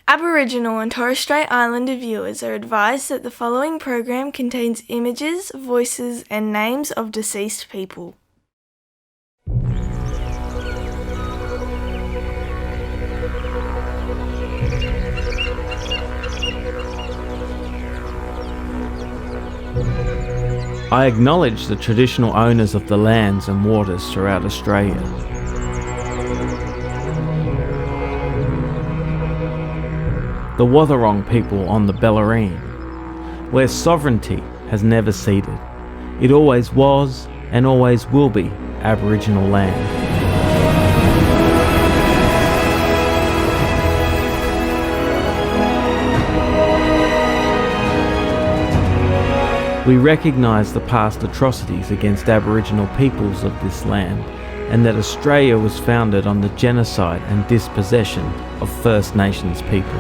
Aboriginal and Torres Strait Islander viewers are advised that the following program contains images, voices, and names of deceased people. I acknowledge the traditional owners of the lands and waters throughout Australia. The Wathaurong people on the Bellarine, where sovereignty has never ceded. It always was and always will be Aboriginal land. We recognise the past atrocities against Aboriginal peoples of this land, and that Australia was founded on the genocide and dispossession of First Nations people.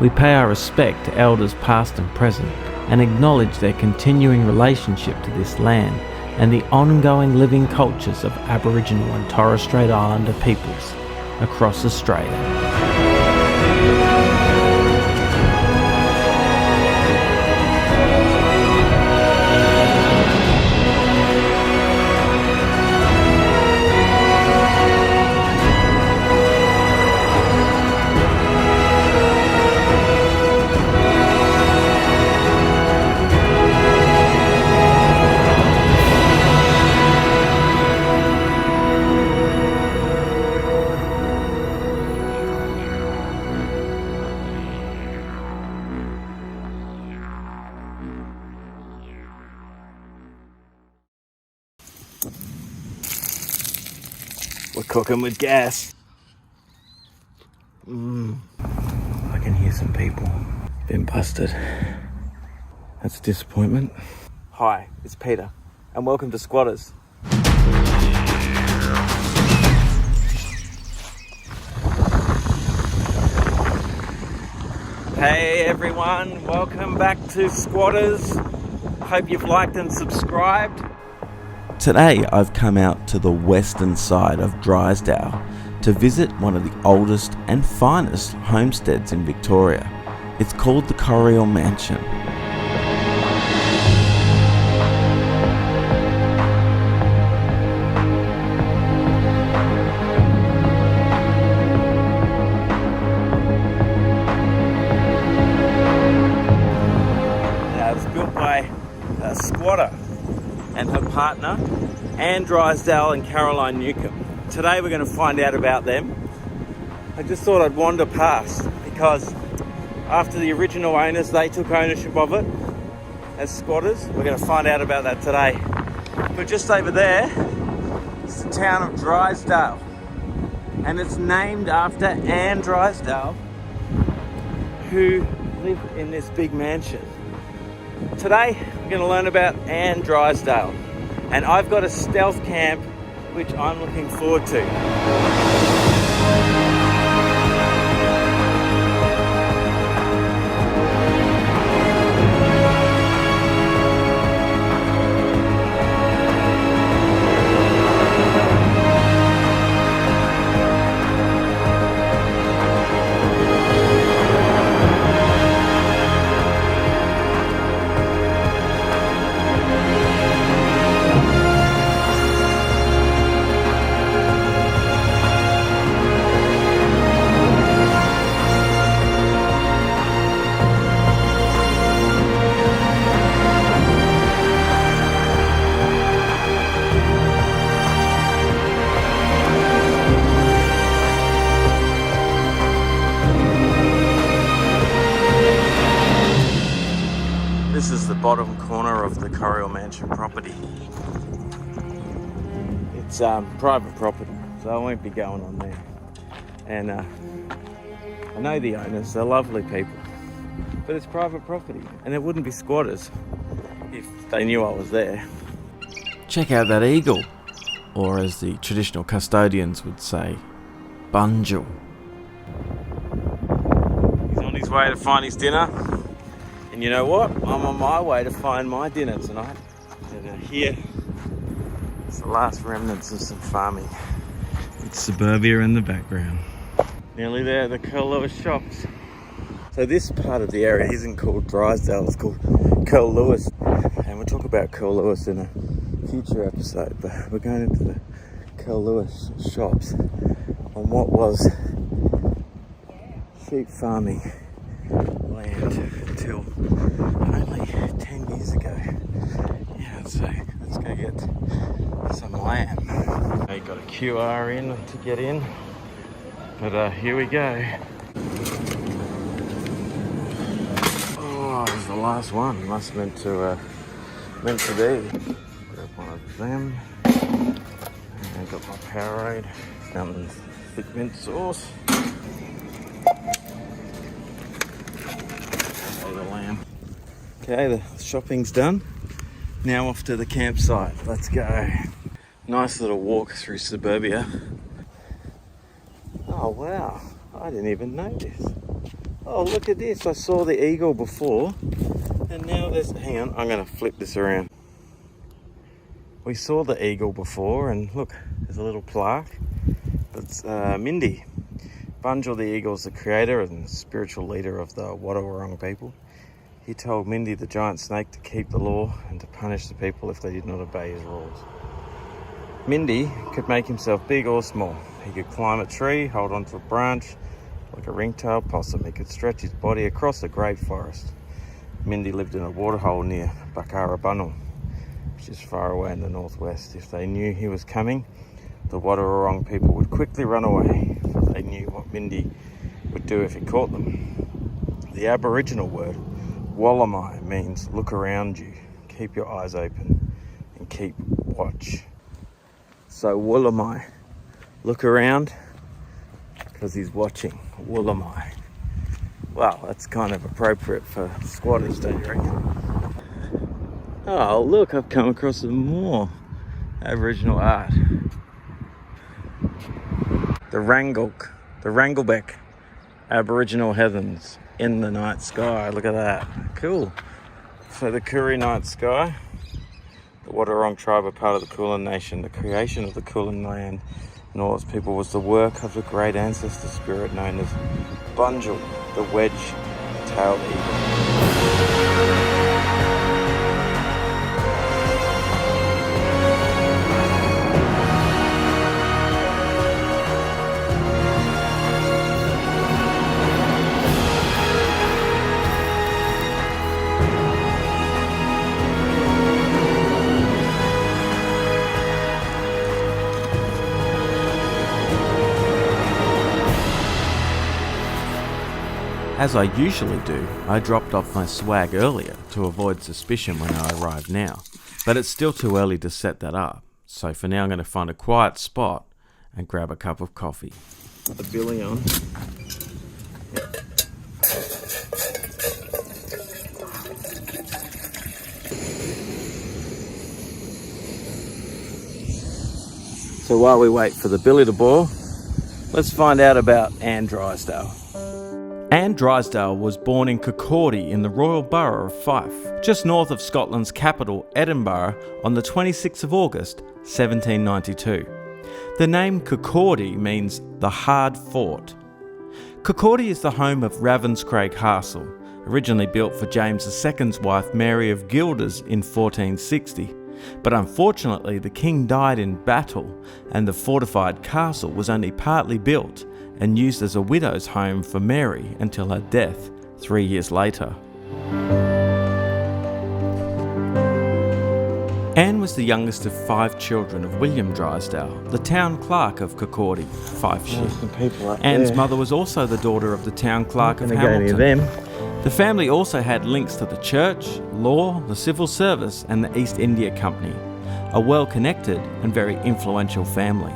We pay our respect to elders past and present, and acknowledge their continuing relationship to this land and the ongoing living cultures of Aboriginal and Torres Strait Islander peoples across Australia. We're cooking with gas. I can hear some people. Been busted. That's a disappointment. Hi, it's Peter, and welcome to SquattAus. Hey everyone, welcome back to SquattAus. Hope you've liked and subscribed. Today I've come out to the western side of Drysdale to visit one of the oldest and finest homesteads in Victoria. It's called the Corriel Mansion. Now, it was built by a squatter and her partner, Anne Drysdale and Caroline Newcomb. Today we're going to find out about them. I just thought I'd wander past because after the original owners, they took ownership of it as squatters. We're going to find out about that today. But just over there is the town of Drysdale, and it's named after Anne Drysdale, who lived in this big mansion. Today, we're going to learn about Anne Drysdale, and I've got a stealth camp which I'm looking forward to. This is the bottom corner of the Corriel Mansion property. It's private property, so I won't be going on there. And I know the owners, they're lovely people. But it's private property, and it wouldn't be squatters if they knew I was there. Check out that eagle, or as the traditional custodians would say, Bunjil. He's on his way to find his dinner. And you know what? I'm on my way to find my dinner tonight. And here, it's the last remnants of some farming. It's suburbia in the background. Nearly there, the Corriel shops. So this part of the area isn't called Drysdale, it's called Corriel. And we'll talk about Corriel in a future episode, but we're going into the Corriel shops on what was sheep farming land until only 10 years ago. Yeah, so let's go get some lamb. You got a QR in to get in, but here we go. Oh, this is the last one. Must meant to be. Grab one of them. And I got my Powerade. Some thick mint sauce. The lamb. Okay, the shopping's done. Now off to the campsite. Let's go. Nice little walk through suburbia. Oh wow, I didn't even notice. Oh, look at this. I saw the eagle before, and now there's... Hang on, I'm going to flip this around. We saw the eagle before, and look, there's a little plaque. It's Mindy. Bunjil the eagle is the creator and spiritual leader of the Wadawurrung people. He told Mindy the giant snake to keep the law and to punish the people if they did not obey his rules. Mindy could make himself big or small. He could climb a tree, hold onto a branch like a ringtail possum. He could stretch his body across a great forest. Mindy lived in a waterhole near Bakarabunnel, which is far away in the northwest. If they knew he was coming, the Wadawurrung people would quickly run away, for they knew what Mindy would do if he caught them. The Aboriginal word, Wallamai, means look around you, keep your eyes open, and keep watch. So Wallamai, look around, because he's watching. Wallamai. Wow, that's kind of appropriate for SquattAus, don't you reckon? Oh, look, I've come across some more Aboriginal art. The Wranglebeck Aboriginal heavens in the night sky. Look at that. Cool. So the Koori night sky, the Wadawurrung tribe are part of the Kulin nation. The creation of the Kulin land and all its people was the work of the great ancestor spirit known as Bunjil, the wedge-tailed eagle. As I usually do, I dropped off my swag earlier to avoid suspicion when I arrive now, but it's still too early to set that up, so for now I'm going to find a quiet spot and grab a cup of coffee. The billy on. Yep. So while we wait for the billy to boil, let's find out about Anne Drysdale. Anne Drysdale was born in Kirkcaldy in the Royal Borough of Fife, just north of Scotland's capital, Edinburgh, on the 26th of August, 1792. The name Kirkcaldy means the hard fort. Kirkcaldy is the home of Ravenscraig Castle, originally built for James II's wife Mary of Guelders in 1460. But unfortunately the king died in battle and the fortified castle was only partly built and used as a widow's home for Mary until her death 3 years later. Anne was the youngest of 5 children of William Drysdale, the town clerk of Kirkcaldy, Fifeshire. Anne's mother was also the daughter of the town clerk of Hamilton. The family also had links to the church, law, the civil service and the East India Company, a well-connected and very influential family.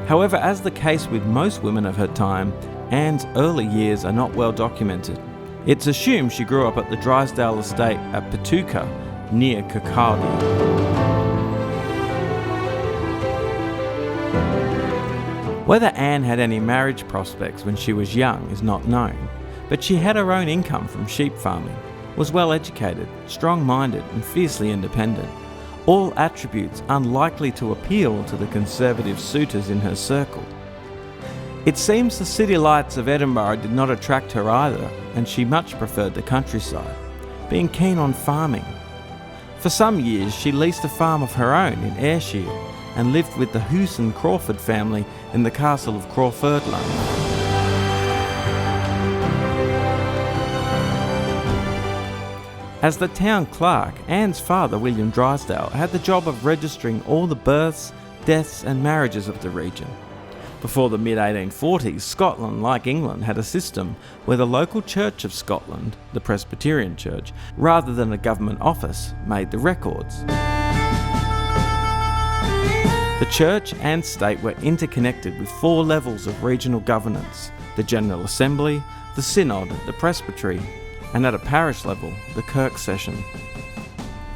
However, as the case with most women of her time, Anne's early years are not well documented. It's assumed she grew up at the Drysdale estate at Patuka, near Kirkcaldy. Whether Anne had any marriage prospects when she was young is not known, but she had her own income from sheep farming. was well educated, strong-minded and fiercely independent, all attributes unlikely to appeal to the conservative suitors in her circle. It seems the city lights of Edinburgh did not attract her either, and she much preferred the countryside, being keen on farming. For some years she leased a farm of her own in Ayrshire and lived with the Hoose and Crawford family in the castle of Crawfordland. As the town clerk, Anne's father, William Drysdale, had the job of registering all the births, deaths and marriages of the region. Before the mid-1840s, Scotland, like England, had a system where the local Church of Scotland, the Presbyterian Church, rather than a government office, made the records. The Church and State were interconnected with 4 levels of regional governance: the General Assembly, the Synod, the Presbytery, and at a parish level, the Kirk Session.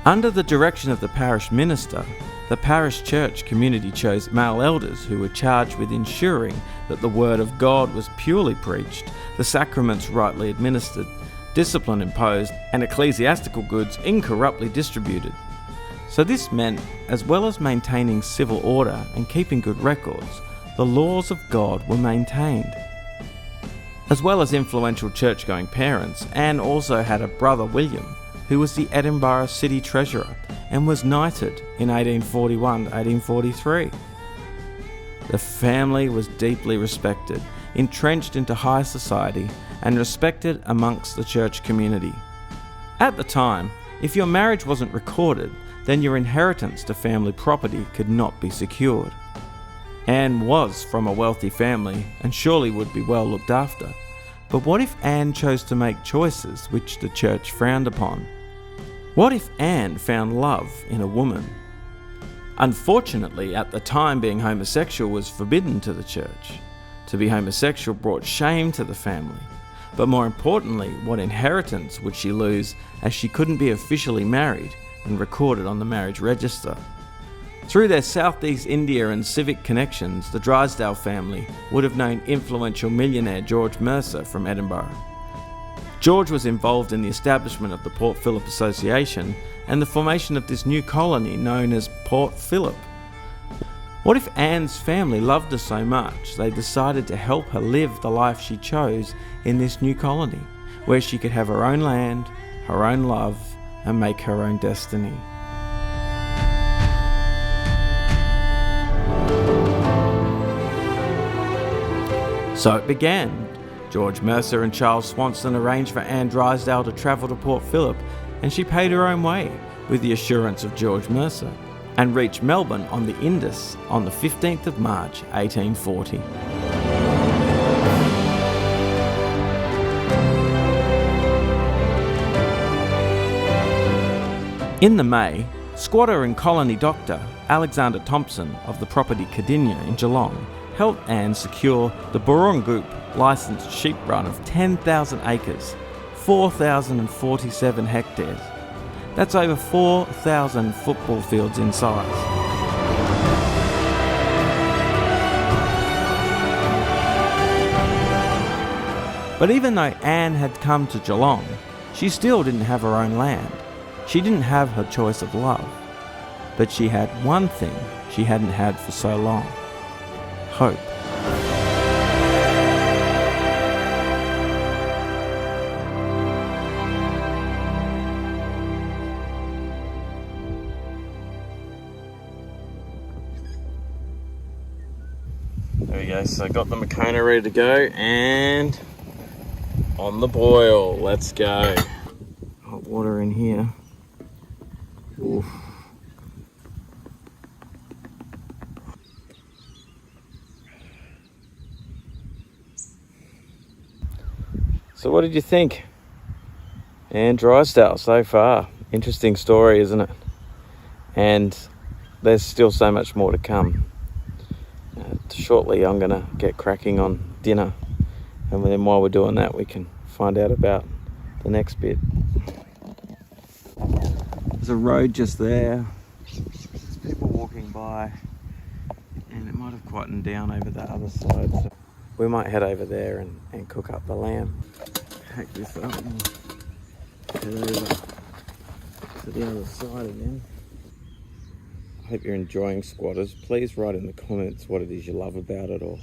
Under the direction of the parish minister, the parish church community chose male elders who were charged with ensuring that the word of God was purely preached, the sacraments rightly administered, discipline imposed, and ecclesiastical goods incorruptly distributed. So this meant, as well as maintaining civil order and keeping good records, the laws of God were maintained. As well as influential church-going parents, Anne also had a brother William, who was the Edinburgh city treasurer and was knighted in 1841-1843. The family was deeply respected, entrenched into high society and respected amongst the church community. At the time, if your marriage wasn't recorded, then your inheritance to family property could not be secured. Anne was from a wealthy family and surely would be well looked after. But what if Anne chose to make choices which the church frowned upon? What if Anne found love in a woman? Unfortunately, at the time, being homosexual was forbidden to the church. To be homosexual brought shame to the family. But more importantly, what inheritance would she lose, as she couldn't be officially married and recorded on the marriage register? Through their Southeast India and civic connections, the Drysdale family would have known influential millionaire George Mercer from Edinburgh. George was involved in the establishment of the Port Phillip Association and the formation of this new colony known as Port Phillip. What if Anne's family loved her so much they decided to help her live the life she chose in this new colony, where she could have her own land, her own love, and make her own destiny? So it began. George Mercer and Charles Swanson arranged for Anne Drysdale to travel to Port Phillip, and she paid her own way, with the assurance of George Mercer, and reached Melbourne on the Indus on the 15th of March 1840. In the May, squatter and colony doctor Alexander Thompson of the property Cardinia in Geelong helped Anne secure the Burrungoop licensed sheep run of 10,000 acres, 4,047 hectares. That's over 4,000 football fields in size. But even though Anne had come to Geelong, she still didn't have her own land. She didn't have her choice of love. But she had one thing she hadn't had for so long: hope. There we go, so I got the Makona ready to go and on the boil. Let's go. Hot water in here. Oof. So what did you think? Anne Drysdale so far. Interesting story, isn't it? And there's still so much more to come. Shortly I'm going to get cracking on dinner, and then while we're doing that we can find out about the next bit. There's a road just there. There's people walking by, and it might have quietened down over that other side. So we might head over there and cook up the lamb. Hack this up and head over to the other side again. I hope you're enjoying Squatters. Please write in the comments what it is you love about it or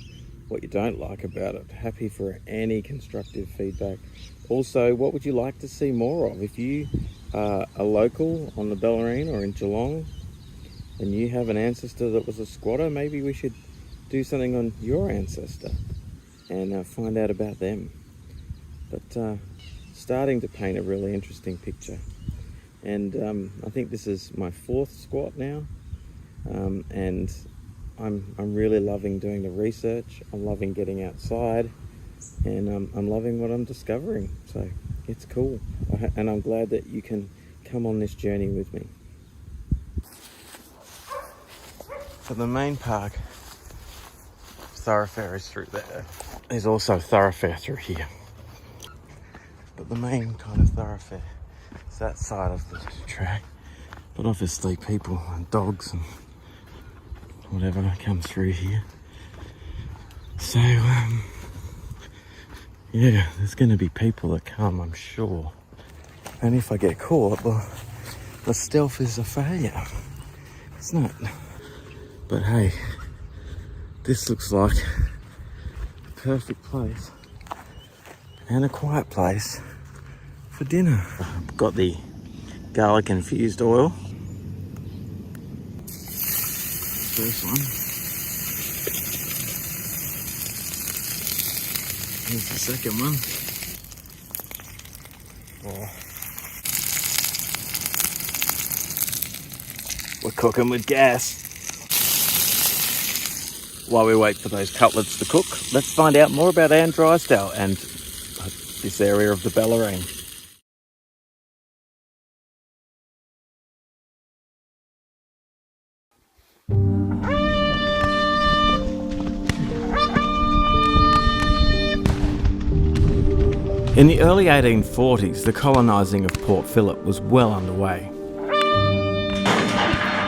what you don't like about it. Happy for any constructive feedback. Also, what would you like to see more of? If you are a local on the Bellarine or in Geelong and you have an ancestor that was a squatter, maybe we should do something on your ancestor and find out about them. But starting to paint a really interesting picture. And I think this is my 4th squat now. And I'm really loving doing the research. I'm loving getting outside, and I'm loving what I'm discovering. So it's cool, and I'm glad that you can come on this journey with me. So the main park thoroughfare is through there. There's also a thoroughfare through here, but the main kind of thoroughfare is that side of the track. But obviously people and dogs and whatever come through here. So, yeah, there's going to be people that come, I'm sure. And if I get caught, well, the stealth is a failure. It's not. But hey, this looks like a perfect place and a quiet place for dinner. I've got the garlic infused oil. First one. Here's the second one. Oh. We're cooking with gas. While we wait for those cutlets to cook, let's find out more about Anne Drysdale and this area of the Bellarine. In the early 1840s, the colonising of Port Phillip was well underway.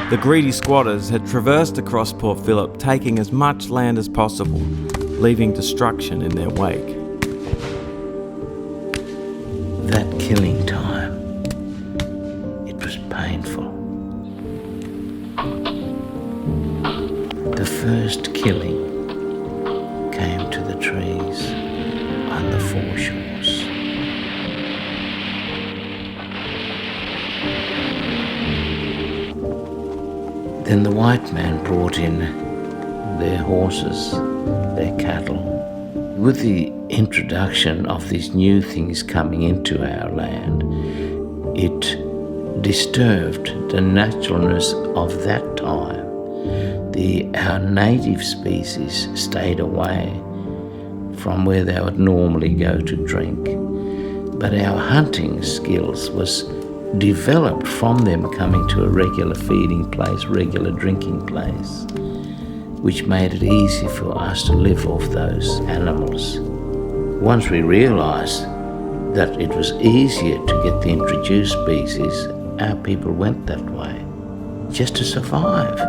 The greedy squatters had traversed across Port Phillip, taking as much land as possible, leaving destruction in their wake. That killing time, it was painful. The first killing came to the trees on the foreshores. Then the white man brought in their horses, their cattle. With the introduction of these new things coming into our land, it disturbed the naturalness of that time. Our native species stayed away from where they would normally go to drink. But our hunting skills was developed from them coming to a regular feeding place, regular drinking place, which made it easy for us to live off those animals. Once we realised that it was easier to get the introduced species, our people went that way, just to survive.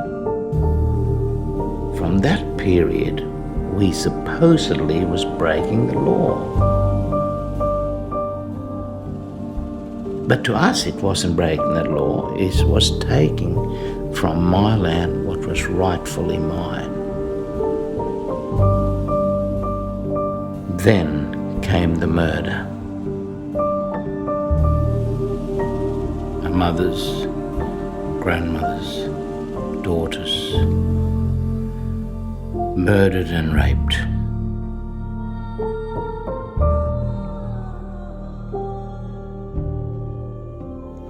From that period, we supposedly was breaking the law. But to us it wasn't breaking the law, it was taking from my land what was rightfully mine. Then came the murder. Our mothers, grandmothers, daughters, murdered and raped.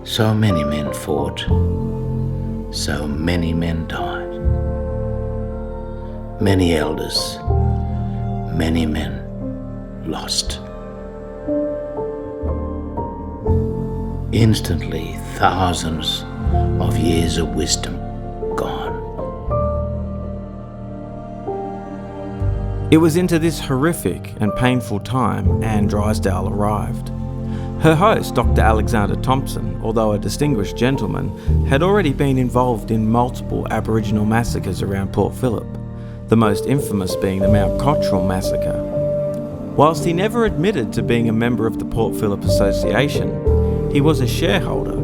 So many men fought, so many men died. Many elders, many men lost. Instantly, thousands of years of wisdom gone. It was into this horrific and painful time Anne Drysdale arrived. Her host, Dr. Alexander Thompson, although a distinguished gentleman, had already been involved in multiple Aboriginal massacres around Port Phillip, the most infamous being the Mount Cottrell massacre. Whilst he never admitted to being a member of the Port Phillip Association, He was a shareholder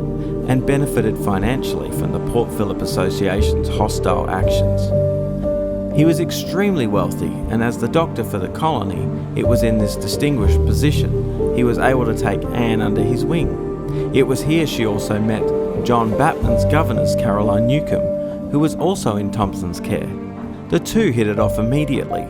and benefited financially from the Port Phillip Association's hostile actions. He was extremely wealthy, and as the doctor for the colony, it was in this distinguished position he was able to take Anne under his wing. It was here she also met John Batman's governess Caroline Newcomb, who was also in Thompson's care. The two hit it off immediately.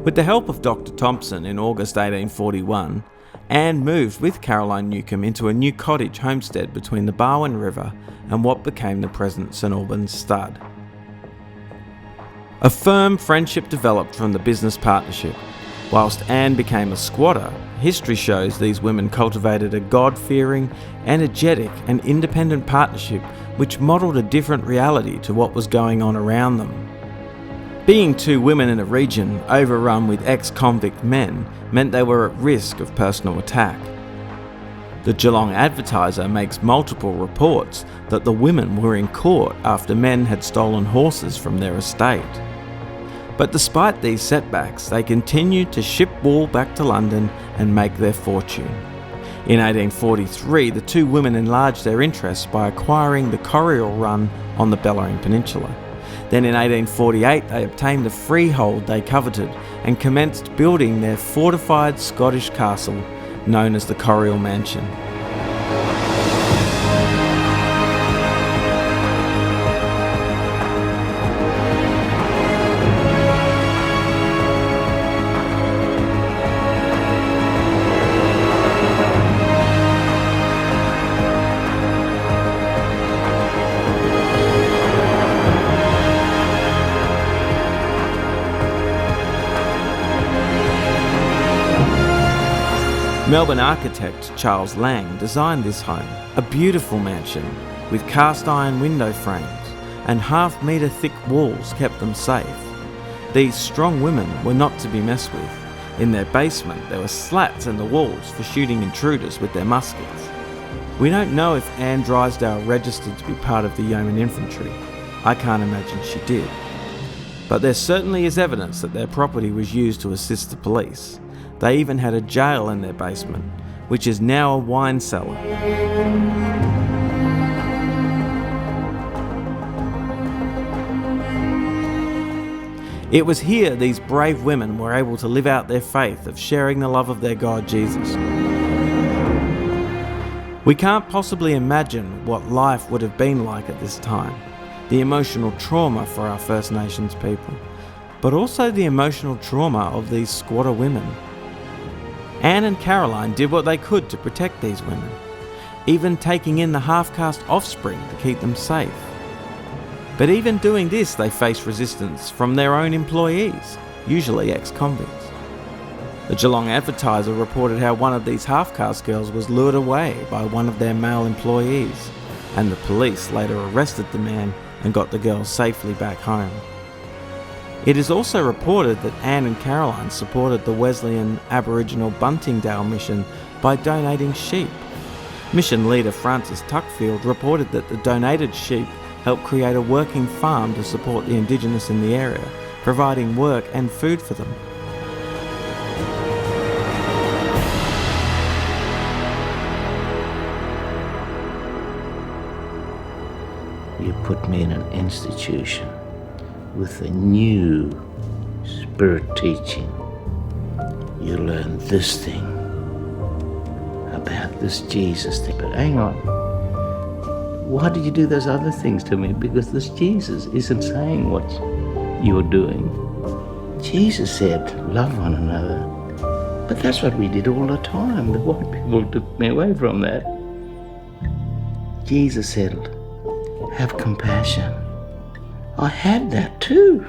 With the help of Dr. Thompson in August 1841, Anne moved with Caroline Newcomb into a new cottage homestead between the Barwon River and what became the present St Albans Stud. A firm friendship developed from the business partnership. Whilst Anne became a squatter, history shows these women cultivated a God-fearing, energetic and independent partnership which modelled a different reality to what was going on around them. Being two women in a region overrun with ex-convict men meant they were at risk of personal attack. The Geelong Advertiser makes multiple reports that the women were in court after men had stolen horses from their estate. But despite these setbacks, they continued to ship wool back to London and make their fortune. In 1843, the two women enlarged their interests by acquiring the Corriel run on the Bellarine Peninsula. Then in 1848, they obtained the freehold they coveted and commenced building their fortified Scottish castle known as the Corriel Mansion. Melbourne architect Charles Lang designed this home, a beautiful mansion with cast iron window frames and half-metre thick walls kept them safe. These strong women were not to be messed with. In their basement there were slats in the walls for shooting intruders with their muskets. We don't know if Anne Drysdale registered to be part of the Yeoman Infantry. I can't imagine she did. But there certainly is evidence that their property was used to assist the police. They even had a jail in their basement, which is now a wine cellar. It was here these brave women were able to live out their faith of sharing the love of their God Jesus. We can't possibly imagine what life would have been like at this time, the emotional trauma for our First Nations people, but also the emotional trauma of these squatter women. Anne and Caroline did what they could to protect these women, even taking in the half-caste offspring to keep them safe. But even doing this, they faced resistance from their own employees, usually ex-convicts. The Geelong Advertiser reported how one of these half-caste girls was lured away by one of their male employees, and the police later arrested the man and got the girl safely back home. It is also reported that Anne and Caroline supported the Wesleyan Aboriginal Buntingdale mission by donating sheep. Mission leader Francis Tuckfield reported that the donated sheep helped create a working farm to support the Indigenous in the area, providing work and food for them. You put me in an institution with a new spirit teaching. You learn this thing about this Jesus thing. But hang on, why did you do those other things to me? Because this Jesus isn't saying what you're doing. Jesus said, love one another. But that's what we did all the time. The white people took me away from that. Jesus said, have compassion. I had that too.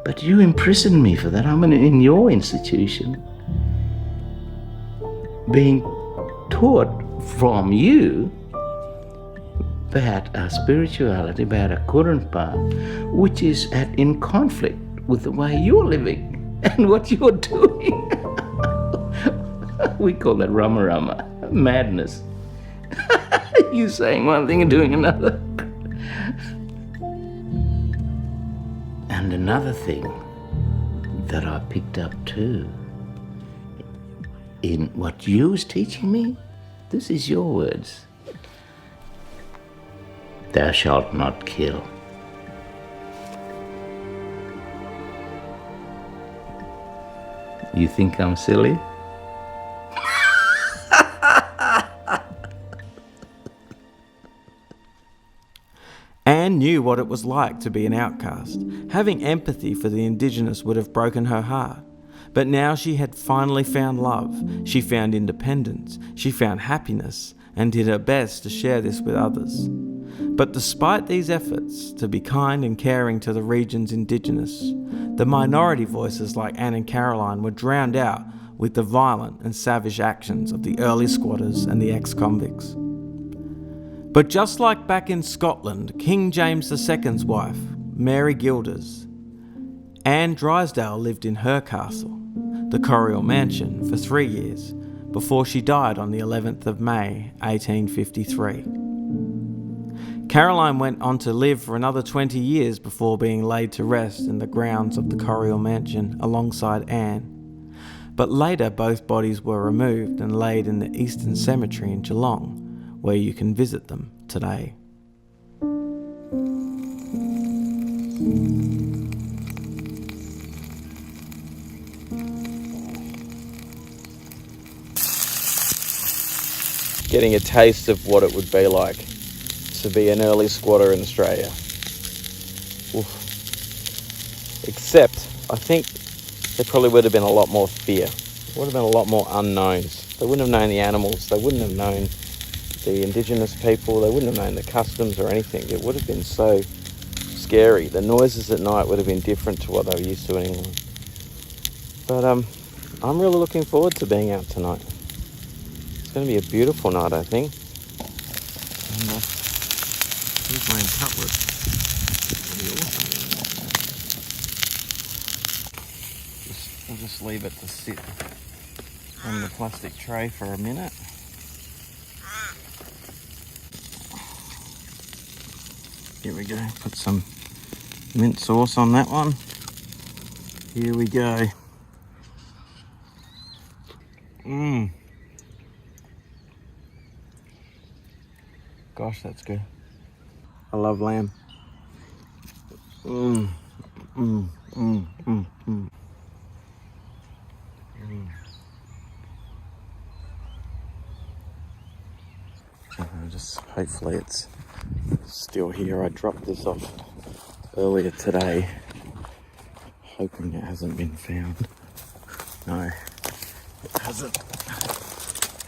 But you imprisoned me for that. I'm in your institution, being taught from you about our spirituality, about our current path, which is in conflict with the way you're living and what you're doing. We call that rama, madness. You saying one thing and doing another. And another thing that I picked up too, in what you was teaching me? This is your words. Thou shalt not kill. You think I'm silly? Anne knew what it was like to be an outcast. Having empathy for the Indigenous would have broken her heart. But now she had finally found love, she found independence, she found happiness, and did her best to share this with others. But despite these efforts to be kind and caring to the region's Indigenous, the minority voices like Anne and Caroline were drowned out with the violent and savage actions of the early squatters and the ex-convicts. But just like back in Scotland, King James II's wife, Mary Gilders, Anne Drysdale lived in her castle, the Corriel Mansion, for 3 years, before she died on the 11th of May, 1853. Caroline went on to live for another 20 years before being laid to rest in the grounds of the Corriel Mansion alongside Anne. But later both bodies were removed and laid in the Eastern Cemetery in Geelong, where you can visit them today. Getting a taste of what it would be like to be an early squatter in Australia. Oof. Except, I think there probably would have been a lot more fear. There would have been a lot more unknowns. They wouldn't have known the animals, they wouldn't have known the Indigenous people, they wouldn't have known the customs or anything. It would have been so scary. The noises at night would have been different to what they were used to in England. But I'm really looking forward to being out tonight. It's going to be a beautiful night, I think. Here's my cutlet. Pretty awesome. We'll just leave it to sit on the plastic tray for a minute. Here we go. Put some mint sauce on that one. Here we go. Gosh, that's good. I love lamb. Just hopefully it's still here. I dropped this off earlier today, hoping it hasn't been found. No, it hasn't.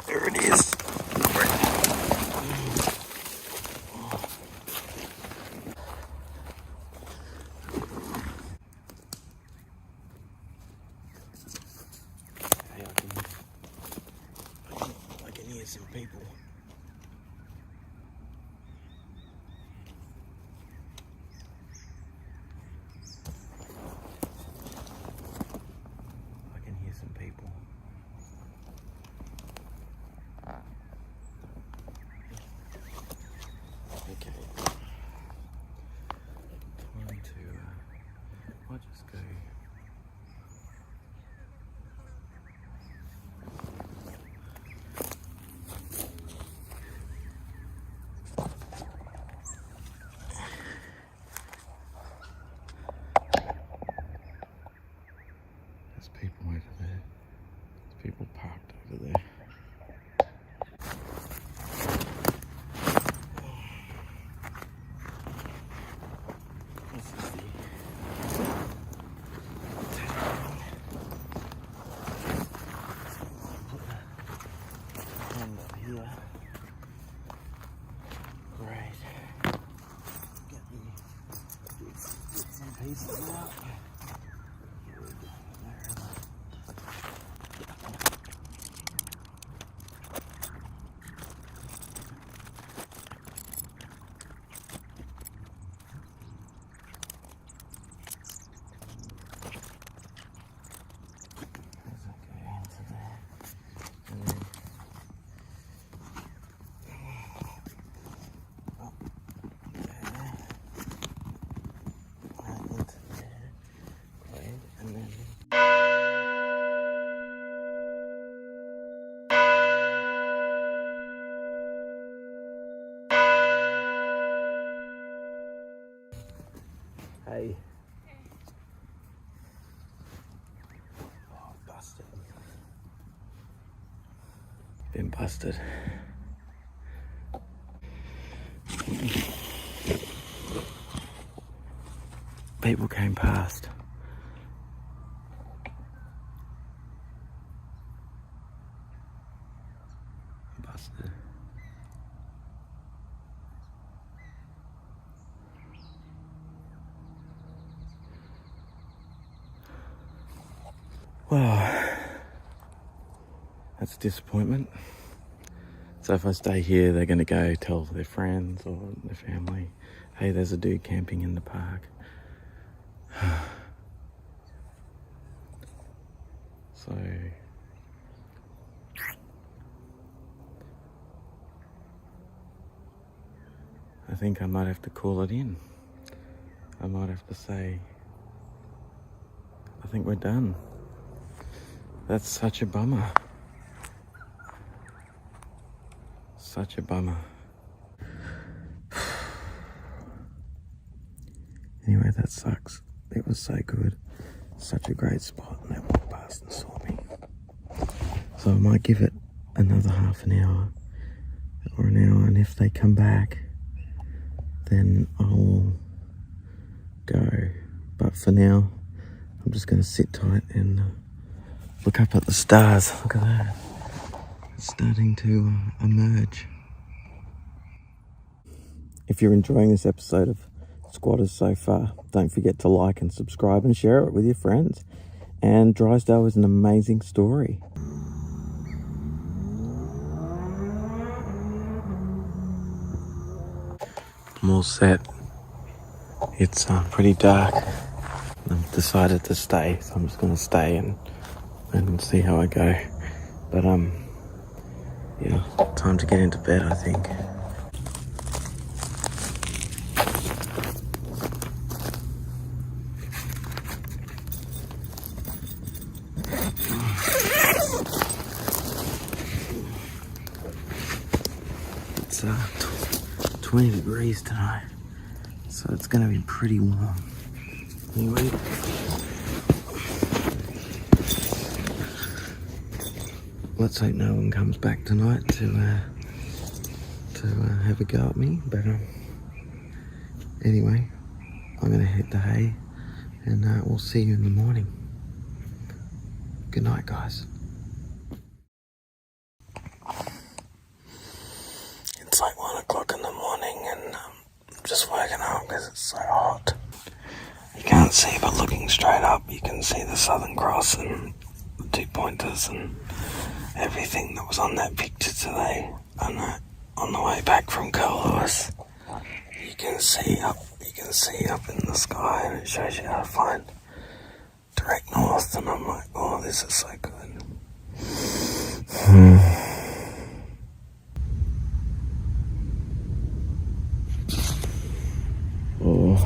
There it is. I can hear some people. Okay. Time to, I'll just go. been busted. People came past. Busted. Well, that's a disappointment. So if I stay here, they're going to go tell their friends or their family, hey, there's a dude camping in the park. So I think I might have to call it in. I might have to say, I think we're done. That's such a bummer. Such a bummer. Anyway, that sucks. It was so good. Such a great spot, and they walked past and saw me. So I might give it another half an hour or an hour, and if they come back, then I'll go. But for now, I'm just going to sit tight and look up at the stars. Look at that. It's starting to emerge. If you're enjoying this episode of SquattAus so far, don't forget to like and subscribe and share it with your friends. And Drysdale is an amazing story. I'm all set. It's pretty dark. I've decided to stay, so I'm just going to stay and see how I go. But yeah, time to get into bed, I think. It's 20 degrees tonight, so it's going to be pretty warm. Anyway, let's hope no one comes back tonight to have a go at me. But anyway, I'm going to head to hay, and we'll see you in the morning. Good night, guys. It's like 1 o'clock in the morning, and I'm just waking up because it's so hot. You can't see, but looking straight up, you can see the Southern Cross and the 2 pointers and everything that was on that picture today. On the way back from Corriel, you can see up in the sky, and it shows you how to find direct north. And I'm like, oh, this is so good. Oh.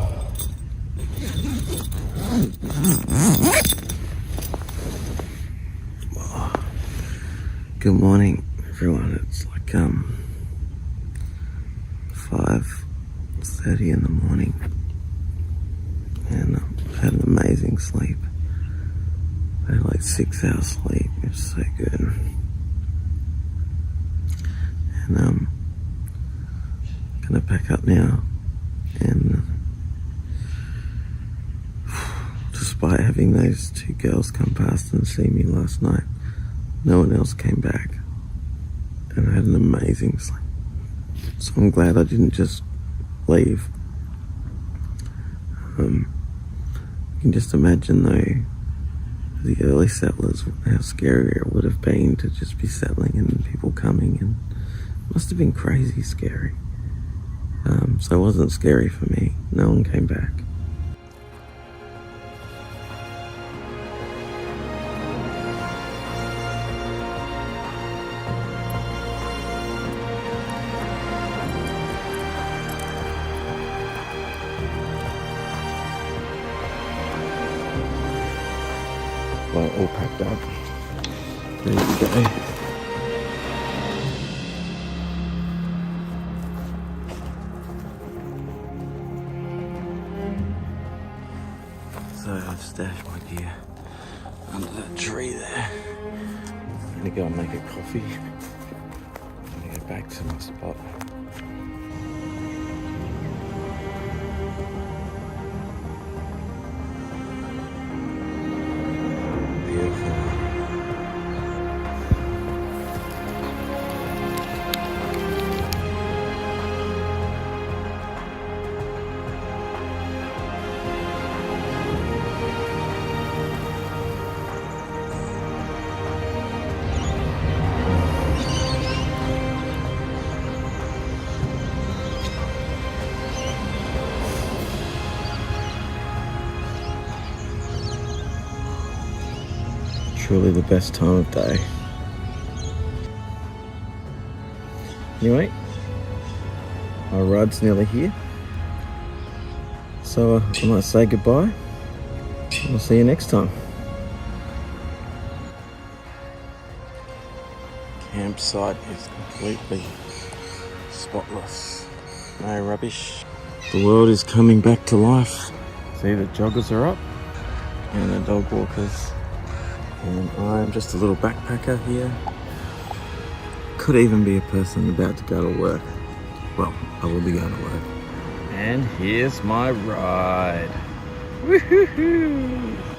Good morning, everyone. It's like 5:30 in the morning, and I had an amazing sleep. I had like 6 hours sleep. It was so good. And I'm gonna pack up now, and despite having those 2 girls come past and see me last night, no one else came back, and I had an amazing sleep. So I'm glad I didn't just leave. You can just imagine though, the early settlers, how scary it would have been to just be settling and people coming, and it must have been crazy scary. So it wasn't scary for me. No one came back. Well, all packed up, ready to go. So I've stashed my gear under that tree there. I'm gonna go and make a coffee back to my spot. Beautiful. Truly the best time of day. Anyway, our ride's nearly here, so I might say goodbye. I'll see you next time. Campsite is completely spotless. No rubbish. The world is coming back to life. See, the joggers are up and the dog walkers. And I'm just a little backpacker here. Could even be a person about to go to work. Well, I will be going to work. And here's my ride. Woohoo!